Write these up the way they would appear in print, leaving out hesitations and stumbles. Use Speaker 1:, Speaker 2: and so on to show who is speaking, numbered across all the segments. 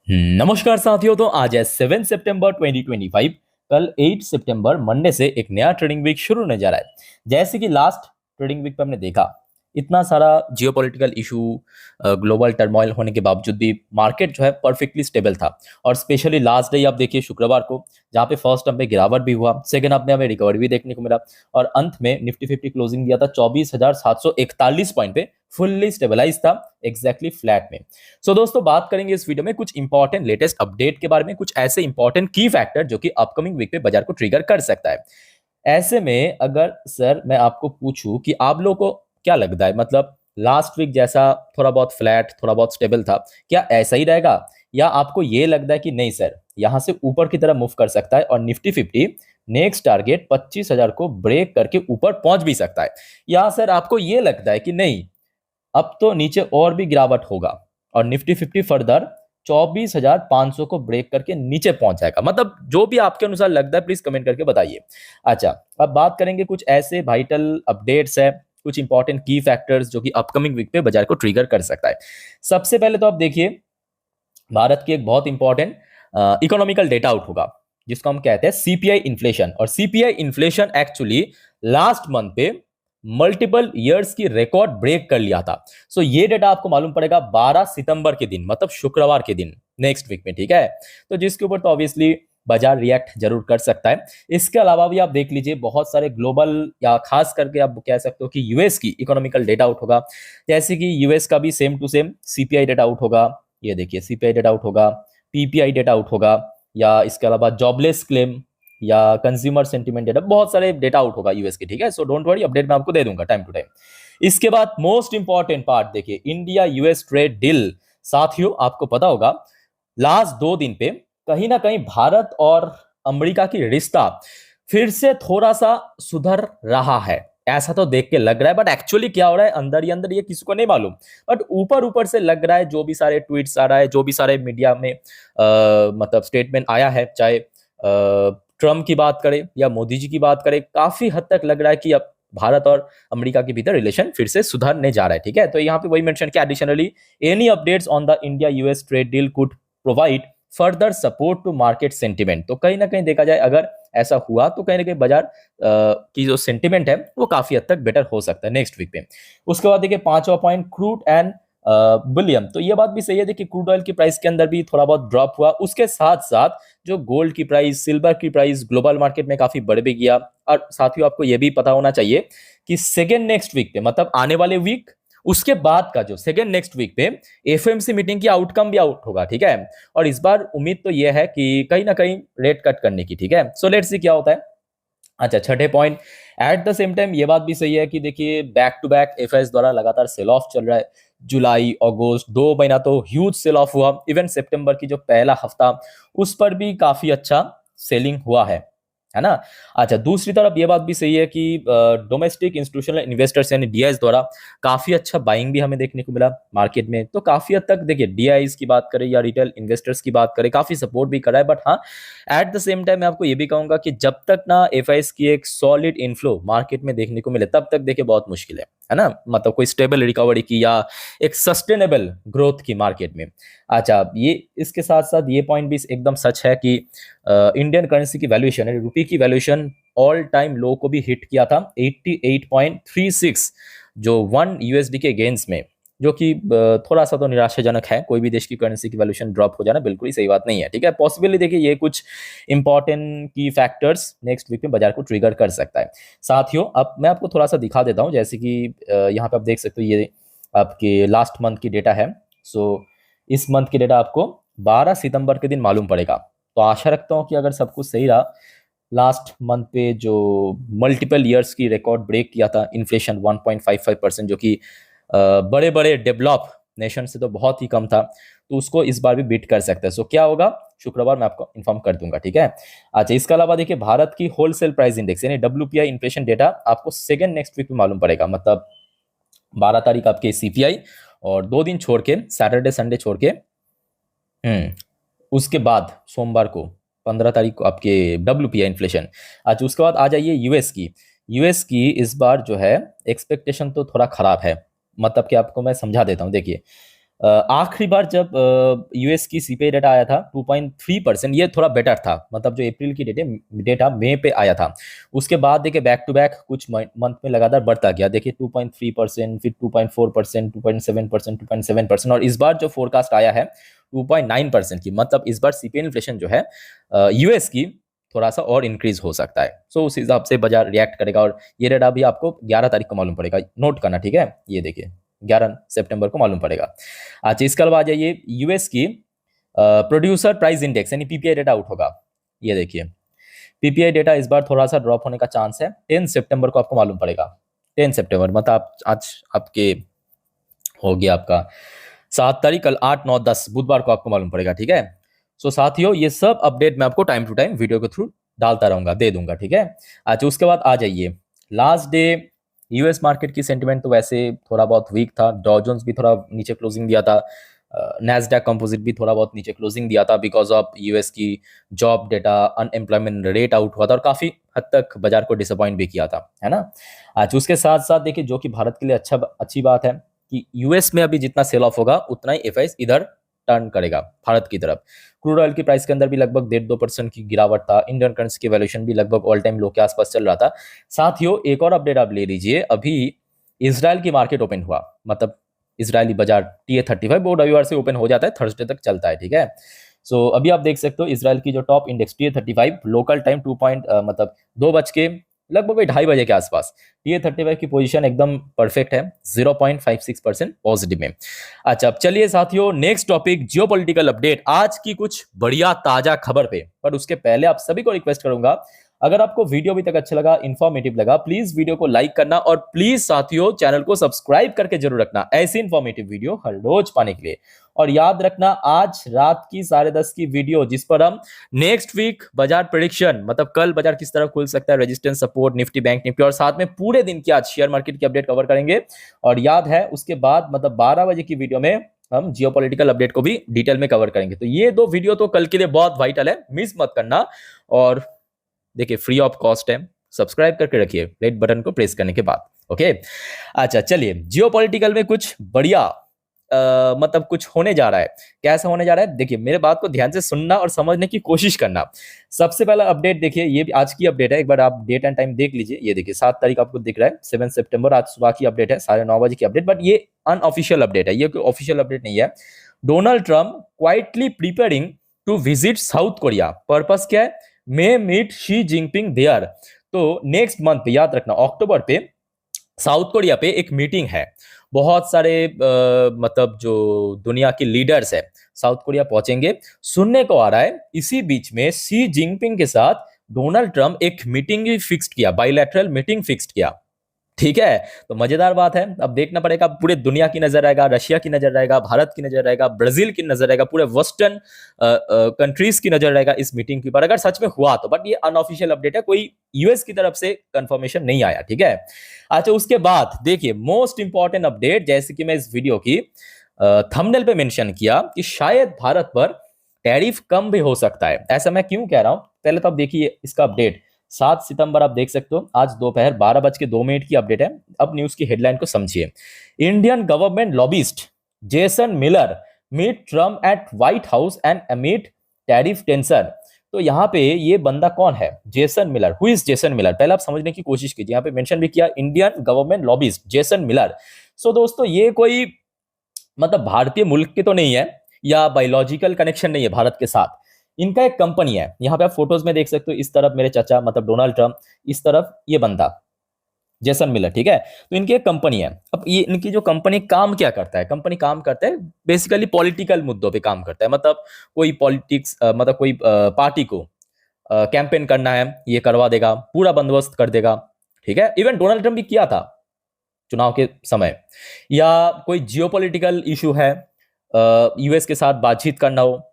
Speaker 1: नमस्कार साथियों। तो आज है 7 सितंबर 2025। कल 8 सितंबर मंडे से एक नया ट्रेडिंग वीक शुरू होने जा रहा है। जैसे कि लास्ट ट्रेडिंग वीक पे हमने देखा, इतना सारा जियोपॉलिटिकल इशू, ग्लोबल टर्मोइल होने के बावजूद भी मार्केट जो है परफेक्टली स्टेबल था। और स्पेशली लास्ट डे आप देखिए शुक्रवार को, जहाँ पे फर्स्ट हफ्ते गिरावट भी हुआ, सेकंड हफ्ते हमें रिकवरी भी देखने को मिला और अंत में निफ्टी 50 क्लोजिंग दिया था 24,741 पॉइंट पे, फुल्ली स्टेबलाइज था, एग्जैक्टली फ्लैट में। सो दोस्तों, बात करेंगे इस वीडियो में कुछ इंपॉर्टेंट लेटेस्ट अपडेट के बारे में, कुछ ऐसे इंपॉर्टेंट की फैक्टर जो कि अपकमिंग वीक पे बाजार को ट्रिगर कर सकता है। ऐसे में अगर सर मैं आपको पूछूं कि आप लोगों को क्या लगता है, मतलब लास्ट वीक जैसा थोड़ा बहुत फ्लैट, थोड़ा बहुत स्टेबल था, क्या ऐसा ही रहेगा, या आपको ये लगता है कि नहीं सर, यहां से ऊपर की तरफ मूव कर सकता है और निफ्टी 50 नेक्स्ट टारगेट 25,000 को ब्रेक करके ऊपर पहुंच भी सकता है, या सर आपको ये लगता है कि नहीं, अब तो नीचे और भी गिरावट होगा और निफ्टी 50 फर्दर 24,500 को ब्रेक करके नीचे पहुंच जाएगा? मतलब जो भी आपके अनुसार लगता है, प्लीज कमेंट करके बताइए। अच्छा, अब बात करेंगे कुछ ऐसे वाइटल अपडेट्स है, कुछ इंपॉर्टेंट की फैक्टर्स जो कि अपकमिंग वीक पे बाजार को ट्रिगर कर सकता है। सबसे पहले तो आप देखिए, भारत की एक बहुत इंपॉर्टेंट इकोनॉमिकल डेटा आउट होगा, जिसको हम कहते हैं सीपीआई इन्फ्लेशन। और CPI inflation actually last month पे मल्टीपल ईयर्स की रिकॉर्ड ब्रेक कर लिया था। सो ये डेटा आपको मालूम पड़ेगा 12 सितंबर के दिन, मतलब शुक्रवार के दिन, नेक्स्ट वीक में, ठीक है। तो जिसके ऊपर तो ऑब्वियसली बाजार रिएक्ट जरूर कर सकता है। इसके अलावा भी आप देख लीजिए, बहुत सारे ग्लोबल या खास करके आप कह सकते हो कि यूएस की इकोनॉमिकल डेटा आउट होगा। जैसे कि यूएस का भी same to same CPI data out होगा। ये देखिए, सीपीआई डेटा आउट होगा, पीपीआई डेटा आउट होगा, या इसके अलावा जॉबलेस क्लेम या कंज्यूमर सेंटीमेंट डेटा, बहुत सारे डेटा आउट होगा यूएस के, ठीक है। सो डोंट वरी, अपडेट मैं आपको दे दूंगा टाइम टू टाइम। इसके बाद मोस्ट इंपॉर्टेंट पार्ट देखिए, इंडिया यूएस ट्रेड डील। साथियों, आपको पता होगा लास्ट 2 दिन पे कहीं ना कहीं भारत और अमेरिका की रिश्ता फिर से थोड़ा सा सुधर रहा है, ऐसा तो देख के लग रहा है। बट एक्चुअली क्या हो रहा है अंदर ही अंदर, ये किसी को नहीं मालूम। बट ऊपर ऊपर से लग रहा है, जो भी सारे ट्वीट्स आ रहा है, जो भी सारे मीडिया में मतलब स्टेटमेंट आया है, चाहे ट्रम्प की बात करें या मोदी जी की बात करें, काफी हद तक लग रहा है कि अब भारत और अमेरिका के भीतर रिलेशन फिर से सुधरने जा रहा है, ठीक है। तो यहाँ पे वही मेंशन किया, additionally any updates on the India US trade deal could provide further support to market sentiment. तो कहीं ना कहीं देखा जाए, अगर ऐसा हुआ तो कहीं ना कहीं बाजार की जो सेंटिमेंट है वो काफी हद तक बेटर हो सकता है नेक्स्ट वीक पे। उसके बाद देखिए, पांचवा पॉइंट, क्रूड एंड बुलियन। तो ये बात भी सही है, देखिए क्रूड ऑयल की प्राइस के अंदर भी थोड़ा बहुत ड्रॉप हुआ। उसके साथ साथ जो गोल्ड की प्राइस, सिल्वर की प्राइस ग्लोबल मार्केट में काफी बढ़ भी गया। और साथियों, आपको ये भी पता होना चाहिए कि सेकेंड नेक्स्ट वीक पे, मतलब आने वाले वीक, उसके बाद का जो सेकेंड नेक्स्ट वीक पे एफओएमसी मीटिंग की आउटकम भी आउट होगा, ठीक है। और इस बार उम्मीद तो यह है कि कहीं ना कहीं रेट कट करने की, ठीक है। सो लेट्स सी क्या होता है। अच्छा, छठे point, at the same time ये बात भी सही है कि देखिए, बैक टू बैक एफआईएस द्वारा लगातार सेल ऑफ चल रहा है। जुलाई, अगस्त, 2 महीना तो ह्यूज सेल ऑफ हुआ। इवन सितंबर की जो पहला हफ्ता, उस पर भी काफी अच्छा सेलिंग हुआ है ना। अच्छा, दूसरी तरफ ये बात भी सही है कि डोमेस्टिक इंस्टीट्यूशनल इन्वेस्टर्स यानी डीआईज द्वारा काफी अच्छा बाइंग भी हमें देखने को मिला मार्केट में। तो काफी हद तक देखिए, डीआईज की बात करें या रिटेल इन्वेस्टर्स की बात करें, काफी सपोर्ट भी कर रहा है। बट हाँ, एट द सेम टाइम मैं आपको ये भी कहूंगा कि जब तक ना एफआईएस की एक सॉलिड इनफ्लो मार्केट में देखने को मिले, तब तक देखिए बहुत मुश्किल है ना। मतलब कोई स्टेबल रिकवरी की या एक सस्टेनेबल ग्रोथ की मार्केट में। अच्छा, ये इसके साथ साथ ये पॉइंट भी एकदम सच है कि इंडियन करेंसी की वैल्यूएशन है, रुपये की वैल्यूएशन ऑल टाइम लो को भी हिट किया था, 88.36, जो 1 यूएसडी के गेंस में, जो कि थोड़ा सा तो निराशाजनक है। कोई भी देश की करेंसी की वैल्यूएशन ड्रॉप हो जाना बिल्कुल ही सही बात नहीं है, ठीक है। पॉसिबली देखिए, ये कुछ इंपॉर्टेंट की फैक्टर्स नेक्स्ट वीक में बाजार को ट्रिगर कर सकता है। साथियों, अब मैं आपको थोड़ा सा दिखा देता हूं, जैसे कि यहाँ पे आप देख सकते हो, ये आपके लास्ट मंथ की डेटा है। सो इस मंथ की डेटा आपको 12 सितंबर के दिन मालूम पड़ेगा। तो आशा रखता हूँ कि अगर सब कुछ सही रहा, लास्ट मंथ पे जो मल्टीपल ईयर्स की रिकॉर्ड ब्रेक किया था इन्फ्लेशन 1.55%, जो कि बड़े बड़े डेवलप नेशन से तो बहुत ही कम था, तो उसको इस बार भी बीट कर सकते हैं। सो क्या होगा, शुक्रवार मैं आपको इन्फॉर्म कर दूंगा, ठीक है। अच्छा, इसके अलावा देखिए, भारत की होलसेल प्राइस इंडेक्स यानी डब्ल्यूपीआई इन्फ्लेशन डेटा आपको सेकेंड नेक्स्ट वीक में मालूम पड़ेगा। मतलब 12 तारीख आपके सीपीआई, और 2 दिन छोड़ के, सैटरडे संडे छोड़ के, उसके बाद सोमवार को 15 तारीख को आपके डब्ल्यूपीआई इन्फ्लेशन। अच्छा, उसके बाद आ जाइए यूएस की इस बार जो है एक्सपेक्टेशन तो थोड़ा खराब है। मतलब कि आपको मैं समझा देता हूँ, देखिए, आखिरी बार जब यूएस की सीपीआई डेटा आया था 2.3%, ये थोड़ा बेटर था, मतलब जो अप्रैल की डेटा मई पे आया था। उसके बाद देखिए बैक टू बैक कुछ मंथ में लगातार बढ़ता गया, देखिए 2.3%, फिर 2.4%, 2.7%, 2.7%, और इस बार जो फोरकास्ट आया है 2.9% की, मतलब इस बार सीपीआई इन्फ्लेशन जो है यूएस की थोड़ा सा और इंक्रीज हो सकता है। सो उस हिसाब से बाजार रिएक्ट करेगा, और ये डेटा भी आपको 11 तारीख को मालूम पड़ेगा, नोट करना, ठीक है। ये देखिए 11 सितंबर को मालूम पड़ेगा। अच्छा, इसके अलावा आ जाइए यूएस की प्रोड्यूसर प्राइस इंडेक्स यानी पीपीआई डेटा आउट होगा। ये देखिए पीपीआई डेटा इस बार थोड़ा सा ड्रॉप होने का चांस है, 10 सितंबर को आपको मालूम पड़ेगा। 10 सितंबर मतलब आज आपके हो गया आपका 7 तारीख, कल 8, 9, 10 बुधवार को आपको मालूम पड़ेगा, ठीक है। सो साथियों, ये सब अपडेट मैं आपको टाइम टू टाइम वीडियो के थ्रू डालता रहूंगा, दे दूंगा, ठीक है। अच्छा, उसके बाद आ जाइए लास्ट डे यूएस मार्केट की सेंटिमेंट तो वैसे थोड़ा बहुत वीक था, डॉ जोन्स भी थोड़ा नीचे क्लोजिंग दिया था, नैस्डैक कंपोजिट भी थोड़ा बहुत नीचे क्लोजिंग दिया था बिकॉज ऑफ यूएस की job data, unemployment rate out हुआ था, और काफी हद तक बाजार को डिसअपॉइंट भी किया था, है ना। आज उसके साथ साथ देखिए जो कि भारत के लिए अच्छी बात है कि यूएस में अभी जितना सेल ऑफ होगा उतना ही एफआईएस इधर टर्न करेगा भारत की तरफ। क्रूड ऑयल की प्राइस के अंदर भी लगभग 1.5-2% की गिरावट था, इंडियन करेंसी की वैल्यूएशन भी लगभग ऑल टाइम लो के आसपास चल रहा था। साथियों, एक और अपडेट आप ले लीजिए, अभी इसराइल की मार्केट ओपन हुआ, मतलब इसराइली बाजार TA35 वो रविवार से ओपन हो जाता है, थर्सडे तक चलता है, ठीक है। सो अभी आप देख सकते हो इसराइल की जो top index TA35 local time 2 बज के लगभग 2:30 बजे के आसपास, TA35 की पोजीशन एकदम परफेक्ट है, 0.56% पॉजिटिव में। अच्छा, अब चलिए साथियों नेक्स्ट टॉपिक जियोपॉलिटिकल अपडेट, आज की कुछ बढ़िया ताजा खबर पे। पर उसके पहले आप सभी को रिक्वेस्ट करूंगा, अगर आपको वीडियो अभी तक अच्छा लगा, इंफॉर्मेटिव लगा, प्लीज वीडियो को लाइक करना, और प्लीज साथियों चैनल को सब्सक्राइब करके जरूर रखना ऐसी इंफॉर्मेटिव वीडियो हर रोज पाने के लिए। और याद रखना, आज रात की 10:30 की वीडियो जिस पर हम नेक्स्ट वीक बाजार प्रेडिक्शन, मतलब कल बाजार किस तरह खुल सकता है, resistance, support, Nifty, bank Nifty, और साथ में पूरे दिन की आज शेयर मार्केट की अपडेट कवर करेंगे। और याद है उसके बाद मतलब 12 बजे की वीडियो में हम जियोपॉलिटिकल अपडेट को भी डिटेल में कवर करेंगे। तो ये दो वीडियो तो कल के लिए बहुत वाइटल है, मिस मत करना। और देखिए फ्री ऑफ कॉस्ट है, सब्सक्राइब करके रखिए रेड बटन को प्रेस करने के बाद, ओके। अच्छा, चलिए जियोपॉलिटिकल में कुछ बढ़िया मतलब कुछ होने जा रहा है। कैसा होने जा रहा है, देखिए मेरे बात को ध्यान से सुनना और समझने की कोशिश करना। सबसे पहला अपडेट देखिए, ये भी आज की अपडेट है, एक बार आप डेट एंड टाइम देख लीजिए। ये देखिए 7 तारीख आपको दिख रहा है, 7 सितंबर, आज सुबह की अपडेट है, 9:30 बजे की अपडेट, बट ये अनऑफिशियल अपडेट है, ये कोई ऑफिशियल अपडेट नहीं है। Donald Trump quietly preparing to visit South Korea, purpose क्या है, may meet Xi Jinping there. तो नेक्स्ट मंथ पे, याद रखना अक्टूबर पे साउथ कोरिया पे एक मीटिंग है, बहुत सारे मतलब जो दुनिया के लीडर्स है साउथ कोरिया पहुंचेंगे। सुनने को आ रहा है इसी बीच में शी जिनपिंग के साथ डोनाल्ड ट्रम्प एक मीटिंग भी फिक्स किया, बायलैटरल मीटिंग फिक्स किया, ठीक है। तो मजेदार बात है, अब देखना पड़ेगा, पूरे दुनिया की नजर रहेगा, रशिया की नजर रहेगा, भारत की नजर रहेगा, ब्राजील की नजर रहेगा, पूरे वेस्टर्न कंट्रीज की नजर रहेगा इस मीटिंग के ऊपर, अगर सच में हुआ तो। बट ये अनऑफिशियल अपडेट है, कोई यूएस की तरफ से कंफर्मेशन नहीं आया, ठीक है। अच्छा, उसके बाद देखिए मोस्ट इंपॉर्टेंट अपडेट, जैसे कि मैं इस वीडियो की थंबनेल पे मेंशन किया कि शायद भारत पर टैरिफ कम भी हो सकता है। ऐसा मैं क्यों कह रहा हूं, पहले तो आप देखिए इसका अपडेट, 7 सितंबर आप देख सकते हो, आज दोपहर 12:02 की अपडेट है। अब न्यूज की हेडलाइन को समझिए, Indian government lobbyist Jason Miller meet Trump at White House and amid tariff tension. तो यहाँ पे ये बंदा कौन है, Jason Miller, who is Jason Miller, पहले आप समझने की कोशिश कीजिए। यहाँ पे मेंशन भी किया Indian government lobbyist Jason Miller. So दोस्तों, ये कोई मतलब भारतीय मुल्क के तो नहीं है, या बायोलॉजिकल कनेक्शन नहीं है भारत के साथ, इनका एक कंपनी है। यहाँ पे आप फोटोज में देख सकते हो, इस तरफ मेरे चाचा मतलब डोनाल्ड ट्रम्प, इस तरफ ये बंदा जेसन मिलर, ठीक है। तो इनकी एक कंपनी है। अब ये इनकी जो कंपनी काम क्या करता है, कंपनी काम करता है बेसिकली पॉलिटिकल मुद्दों पे काम करता है, मतलब कोई पॉलिटिक्स मतलब कोई पार्टी को कैंपेन करना है, ये करवा देगा, पूरा बंदोबस्त कर देगा, ठीक है। इवन डोनाल्ड ट्रम्प भी किया था चुनाव के समय। या कोई जियोपॉलिटिकल इशू है, यूएस के साथ बातचीत करना हो,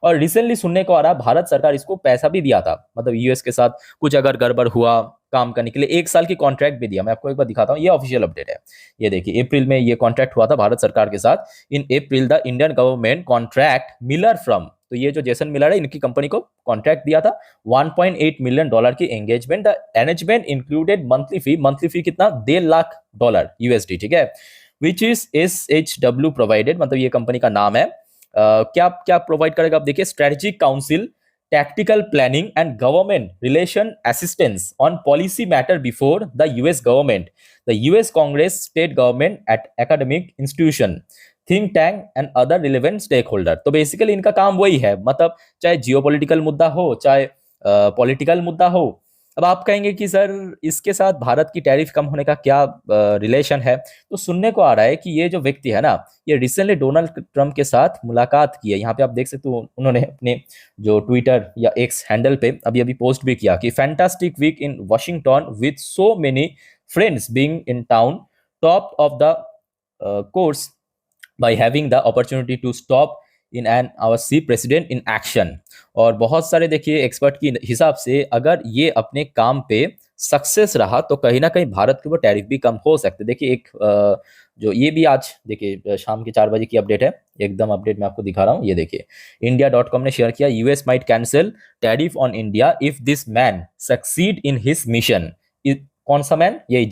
Speaker 1: और रिसेंटली सुनने को आ रहा भारत सरकार इसको पैसा भी दिया था, मतलब यूएस के साथ कुछ अगर गड़बड़ हुआ काम करने के लिए 1 साल की कॉन्ट्रैक्ट भी दिया। मैं आपको एक बार दिखाता हूं, ये ऑफिशियल अपडेट है। ये देखिए अप्रैल में ये कॉन्ट्रैक्ट हुआ था भारत सरकार के साथ। In April the Indian government contract Miller from, तो ये जो जेसन मिलर है इनकी कंपनी को कॉन्ट्रैक्ट दिया था $1.8 मिलियन की engagement. The engagement included monthly fee कितना, $1.5 लाख USD, ठीक है। विच इज SHW प्रोवाइडेड, मतलब ये कंपनी का नाम है। क्या क्या प्रोवाइड करेगा आप देखिए, strategic council, tactical planning and government relation assistance on policy matter before the US government, the US Congress, state government, at academic institution, think tank and other relevant stakeholder। तो basically इनका काम वही है, मतलब चाहे जियोपॉलिटिकल मुद्दा हो, चाहे पॉलिटिकल मुद्दा हो। अब आप कहेंगे कि सर इसके साथ भारत की टैरिफ कम होने का क्या रिलेशन है? तो सुनने को आ रहा है कि ये जो व्यक्ति है ना, ये रिसेंटली डोनाल्ड ट्रंप के साथ मुलाकात की है। यहाँ पे आप देख सकते हो, उन्होंने अपने जो ट्विटर या एक्स हैंडल पे अभी अभी पोस्ट भी किया कि fantastic week in Washington with so many friends being in town, top of the course by having the opportunity to stop in an our see president in action। और बहुत सारे देखिए एक्सपर्ट की हिसाब से अगर ये अपने काम पे सक्सेस रहा तो कहीं ना कहीं भारत के ऊपर टैरिफ भी कम हो सकते। देखिए एक जो ये भी आज देखिए शाम के 4 बजे की अपडेट है, एकदम अपडेट मैं आपको दिखा रहा हूँ। ये देखिए India.com ने शेयर किया, US might cancel tariff on India if this man succeed in his mission. कौन सा मैन? ये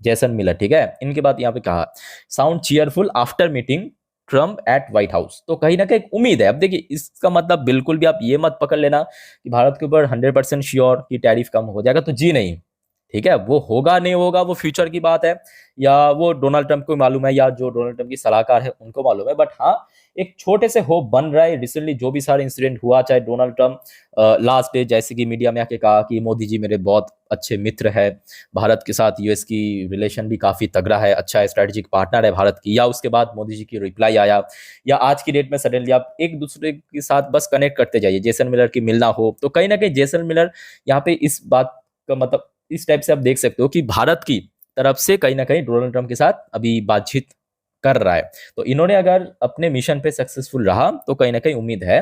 Speaker 1: जेसन मिलर, ठीक है। इनके बाद यहाँ पे कहा sound cheerful after meeting Trump at White House. तो कहीं ना कहीं उम्मीद है। अब देखिए इसका मतलब बिल्कुल भी आप ये मत पकड़ लेना कि भारत के ऊपर 100% श्योर कि टैरिफ कम हो जाएगा, तो जी नहीं, ठीक है। वो होगा नहीं होगा वो फ्यूचर की बात है, या वो डोनाल्ड ट्रंप को मालूम है, या जो डोनाल्ड ट्रंप की सलाहकार है उनको मालूम है। बट हाँ, एक छोटे से होप बन रहा है। रिसेंटली जो भी सारे इंसिडेंट हुआ, चाहे डोनाल्ड ट्रंप लास्ट डे जैसे कि मीडिया में आके कहा कि मोदी जी मेरे बहुत अच्छे मित्र है, भारत के साथ यूएस की रिलेशन भी काफी तगड़ा है, अच्छा है, स्ट्रेटेजिक पार्टनर है भारत की, या उसके बाद मोदी जी की रिप्लाई आया, या आज की डेट में सडनली आप एक दूसरे के साथ बस कनेक्ट करते जाइए, जेसन मिलर की मिलना हो, तो कहीं ना कहीं जेसन मिलर यहाँ पे इस बात का मतलब इस टाइप से आप देख सकते हो कि भारत की तरफ से कहीं ना कहीं डोनाल्ड ट्रंप के साथ अभी बातचीत कर रहा है। तो इन्होंने अगर अपने मिशन पे सक्सेसफुल रहा तो कहीं ना कहीं उम्मीद है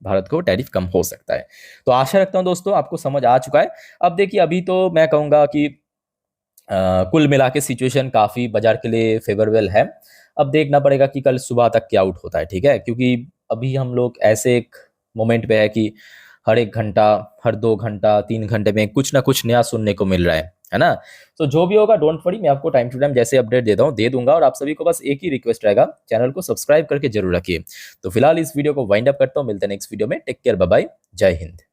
Speaker 1: भारत को टैरिफ कम हो सकता है। तो आशा रखता हूं दोस्तों आपको समझ आ चुका है। अब देखिए अभी तो मैं कहूंगा कि कुल मिला के सिचुएशन काफी बाजार के लिए फेवरेबल है। अब देखना पड़ेगा कि कल सुबह तक क्या आउट होता है, ठीक है, क्योंकि अभी हम लोग ऐसे एक मोमेंट पे है कि हर 1 घंटा, हर 2 घंटा, 3 घंटे में कुछ ना कुछ नया सुनने को मिल रहा है ना। तो जो भी होगा डोंट वरी, मैं आपको टाइम टू टाइम जैसे अपडेट देता हूँ दे दूंगा। और आप सभी को बस एक ही रिक्वेस्ट रहेगा, चैनल को सब्सक्राइब करके जरूर रखिए। तो फिलहाल इस वीडियो को वाइंड अप करता हूँ, मिलते हैं नेक्स्ट वीडियो में। टेक केयर, बाय बाय, जय हिंद।